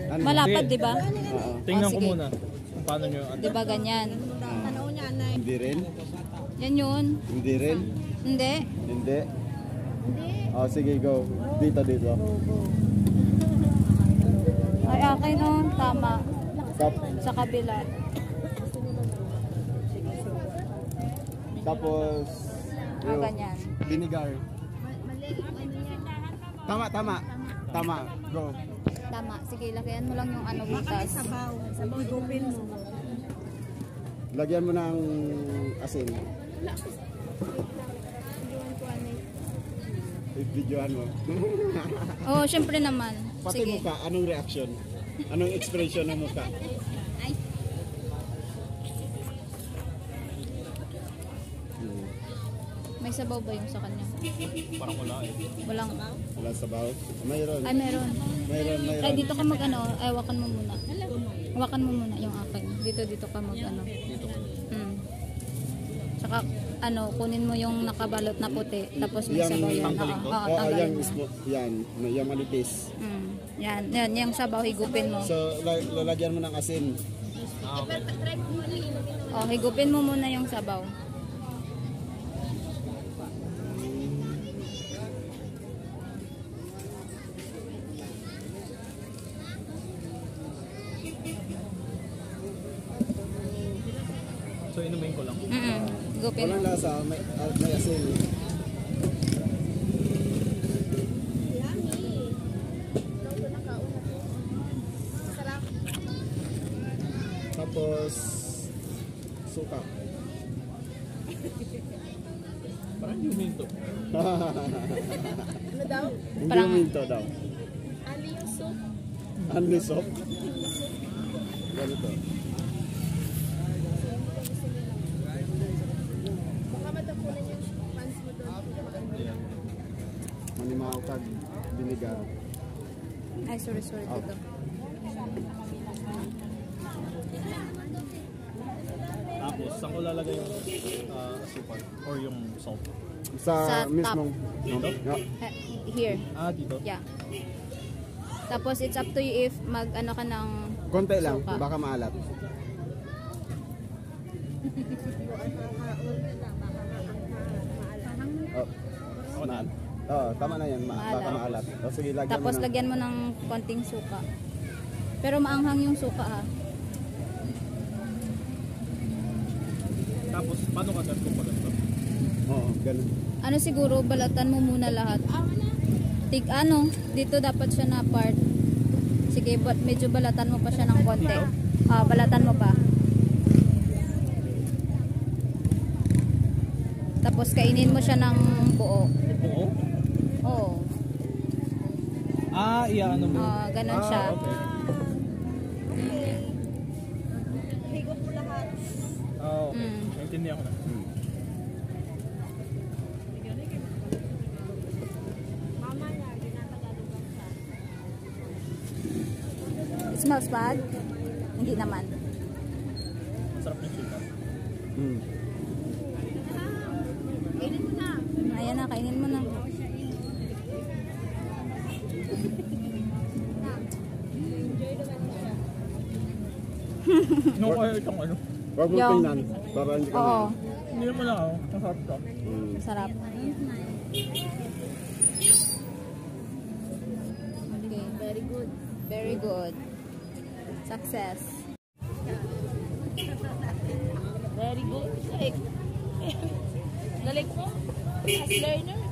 Ano? Malapad, di ba? Tingnan ko sige. muna kung paano nyo ano. Di ba ganyan? Hindi rin? Yan yun. Hindi rin? Hindi. Hindi? Oh, sige, go. Dito. Ay, akin o. Tama. Sa kabila. Tapos, Ganyan. vinegar. Tama. Go. Tama. Sige, lagyan mo lang yung ano butas. Sabaw gupin mo. Lagyan mo ng asin. Videohan mo. Oh, syempre naman. Pati Sige. mukha, anong reaction? Anong expression ng mukha? May sabaw ba yung sa kanya? Parang wala eh. Walang. Wala sabaw? Mayroon. Ay, meron. Mayroon. Ay, dito ka mag ano. Ay, hawakan mo muna. Hawakan mo muna yung akin. Dito ka mag ano. Dito. Tsaka, ano, kunin mo yung nakabalot na puti. Tapos may Yang sabaw yan. tanggalin ko? Oo, Oo, tanggalin yan mo. mismo. Yan. Yan manipis. Yan, yung sabaw, higupin mo. So, lalagyan mo ng asin. Okay. Oh, higupin mo muna yung sabaw. So inumin ko lang. Higupin mo. Walang lasa, may asin. Tapos, suka. Parang yung minto. Ano daw? Hindi Parang- minto daw. Ali yung soup. Only soup. Ganito. Baka matapunan yung pants mo doon. Ayan. Manimaw kag vinegar. Ay, sorry, dito. Tapos, saan ko lalagay yung asukal? Or yung salt? Sa Sa mismong. Dito? Yeah. Here. Dito? Yeah. Tapos, it's up to you if mag-ano ka ng Konti lang, suka. baka maalat. Oh, Ako na. tama na yan, baka maalat. O sige, lagyan Tapos, mo ng... lagyan mo ng konting suka. Pero maanghang yung suka, ha? Tapos, paano ka dyan kung ganito? Oo, ganun. Ano siguro, balatan mo muna lahat. Dito dapat siya na part. Sige, medyo balatan mo pa siya ng konti. Balatan mo pa. Tapos kainin mo siya ng buo. Buo? Oo. Ano mo? Ganun siya. Okay. Higop mo lahat. Okay. Naintindihan ko na. Mama niya, ginatagalog ang sa. It smells bad? Hindi naman. Sarap yung suka. Kainin mo na. Ayan na, kainin mo na. Enjoy naman siya. Yung kaya itong ano? Huwag mo Yung- tingnan, para hindi ka Oo, Hindi naman ako. Masarap ka. sarap. Okay. Very good. Very good. Success. Very good. Like, mo? As learner?